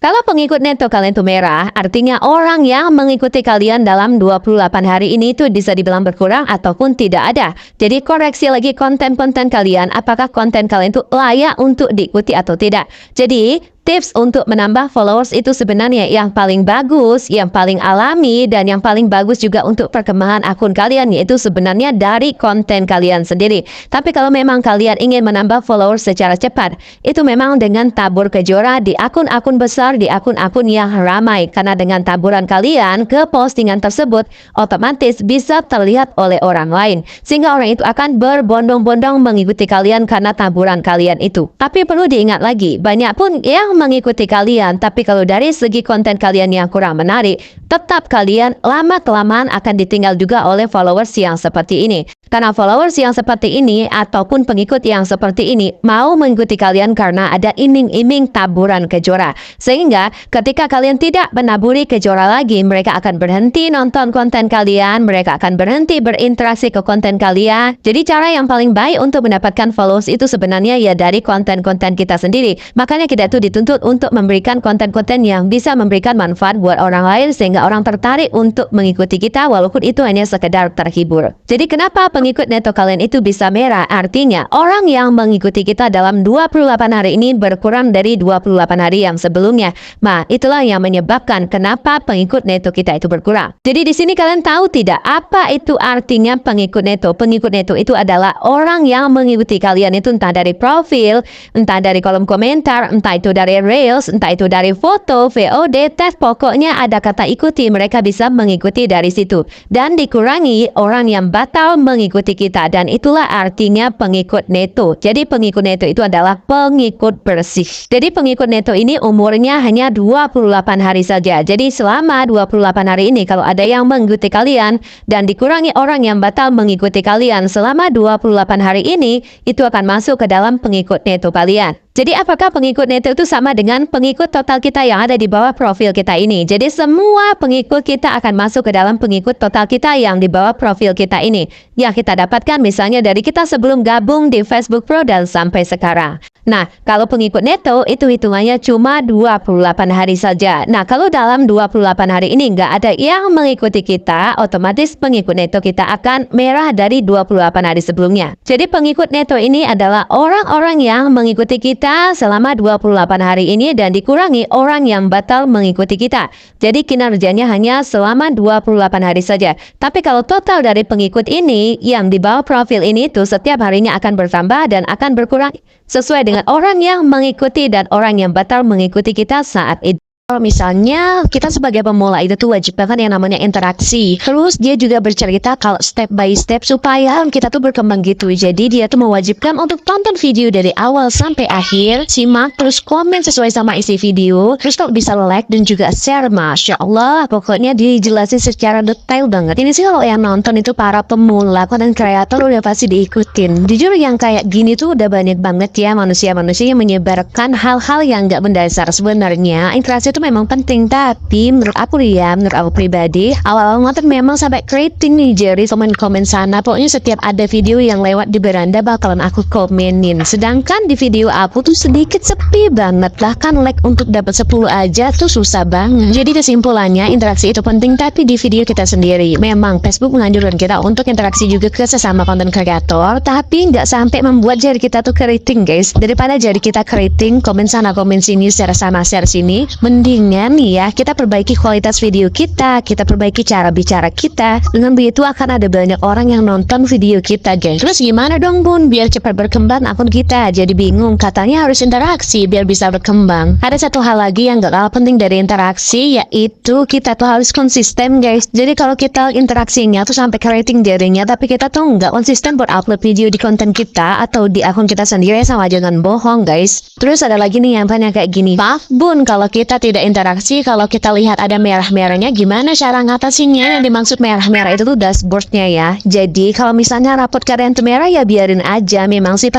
Kalau pengikut neto kalian tuh merah, artinya orang yang mengikuti kalian dalam 28 hari ini tuh bisa dibilang berkurang ataupun tidak ada. Jadi koreksi lagi konten-konten kalian, apakah konten kalian tuh layak untuk diikuti atau tidak. Jadi tips untuk menambah followers itu sebenarnya yang paling bagus, yang paling alami, dan yang paling bagus juga untuk perkembangan akun kalian, yaitu sebenarnya dari konten kalian sendiri. Tapi kalau memang kalian ingin menambah followers secara cepat, itu memang dengan tabur kejora di akun-akun besar, di akun-akun yang ramai. Karena dengan taburan kalian ke postingan tersebut, otomatis bisa terlihat oleh orang lain. Sehingga orang itu akan berbondong-bondong mengikuti kalian karena taburan kalian itu. Tapi perlu diingat lagi, banyak pun yang mengikuti kalian, tapi kalau dari segi konten kalian yang kurang menarik, tetap kalian lama-kelamaan akan ditinggal juga oleh followers yang seperti ini. Karena followers yang seperti ini ataupun pengikut yang seperti ini mau mengikuti kalian karena ada iming-iming taburan kejora. Sehingga ketika kalian tidak menaburi kejora lagi, mereka akan berhenti nonton konten kalian, mereka akan berhenti berinteraksi ke konten kalian. Jadi cara yang paling baik untuk mendapatkan followers itu sebenarnya ya dari konten-konten kita sendiri. Makanya kita tuh dituntut untuk memberikan konten-konten yang bisa memberikan manfaat buat orang lain sehingga orang tertarik untuk mengikuti kita walaupun itu hanya sekedar terhibur. Jadi kenapa pengikut neto kalian itu bisa merah? Artinya orang yang mengikuti kita dalam 28 hari ini berkurang dari 28 hari yang sebelumnya. Nah, itulah yang menyebabkan kenapa pengikut neto kita itu berkurang. Jadi di sini kalian tahu tidak apa itu artinya pengikut neto? Pengikut neto itu adalah orang yang mengikuti kalian itu entah dari profil, entah dari kolom komentar, entah itu dari reels, entah itu dari foto, VOD, tag, pokoknya ada kata ikuti, mereka bisa mengikuti dari situ. Dan dikurangi orang yang batal mengikuti kita, dan itulah artinya pengikut neto. Jadi pengikut neto itu adalah pengikut bersih. Jadi pengikut neto ini umurnya hanya 28 hari saja. Jadi selama 28 hari ini kalau ada yang mengikuti kalian dan dikurangi orang yang batal mengikuti kalian selama 28 hari ini, itu akan masuk ke dalam pengikut neto kalian. Jadi apakah pengikut neto itu sama dengan pengikut total kita yang ada di bawah profil kita ini? Jadi semua pengikut kita akan masuk ke dalam pengikut total kita yang di bawah profil kita ini. Yang kita dapatkan misalnya dari kita sebelum gabung di Facebook Pro dan sampai sekarang. Nah, kalau pengikut neto itu hitungannya cuma 28 hari saja. Nah, kalau dalam 28 hari ini nggak ada yang mengikuti kita, otomatis pengikut neto kita akan merah dari 28 hari sebelumnya. Jadi pengikut neto ini adalah orang-orang yang mengikuti kita selama 28 hari ini dan dikurangi orang yang batal mengikuti kita. Jadi kinerjanya hanya selama 28 hari saja. Tapi kalau total dari pengikut ini yang di bawah profil ini tuh setiap harinya akan bertambah dan akan berkurang sesuai dengan orang yang mengikuti dan orang yang batal mengikuti kita saat itu. Kalau misalnya kita sebagai pemula itu tuh wajib banget yang namanya interaksi. Terus dia juga bercerita kalau step by step supaya kita tuh berkembang gitu. Jadi dia tuh mewajibkan untuk tonton video dari awal sampai akhir, simak terus komen sesuai sama isi video. Terus kalau bisa like dan juga share, Masya Allah. Pokoknya dijelasin secara detail banget. Ini sih kalau yang nonton itu para pemula, konten kreator udah pasti diikutin. Jujur yang kayak gini tuh udah banyak banget ya manusia-manusia yang menyebarkan hal-hal yang gak mendasar. Sebenarnya interaksi itu memang penting, tapi menurut aku pribadi awal-awal nonton memang sampai keriting nih jadi komen-komen sana. Pokoknya setiap ada video yang lewat di beranda bakalan aku komenin. Sedangkan di video aku tuh sedikit sepi banget, bahkan like untuk dapat 10 aja tuh susah banget. Jadi kesimpulannya interaksi itu penting, tapi di video kita sendiri. Memang Facebook menganjurkan kita untuk interaksi juga ke sesama konten kreator, tapi nggak sampai membuat jari kita tuh keriting, guys. Daripada jari kita keriting, komen sana komen sini, share sana share sini, mendingan nih ya kita perbaiki kualitas video kita perbaiki cara bicara kita. Dengan begitu akan ada banyak orang yang nonton video kita, guys. Terus gimana dong Bun biar cepat berkembang akun kita? Jadi bingung, katanya harus interaksi biar bisa berkembang. Ada satu hal lagi yang gak kalah penting dari interaksi, yaitu kita tuh harus konsisten, guys. Jadi kalau kita interaksinya tuh sampai ke rating jarinya tapi kita tuh nggak konsisten buat upload video di konten kita atau di akun kita sendiri, sama jangan bohong, guys. Terus ada lagi nih yang tanya kayak gini, maaf Bun, kalau kita tidak interaksi, kalau kita lihat ada merah-merahnya, gimana cara ngatasinnya? Yang dimaksud merah-merah itu tuh dashboardnya ya. Jadi kalau misalnya rapot kalian tuh merah ya biarin aja, memang sih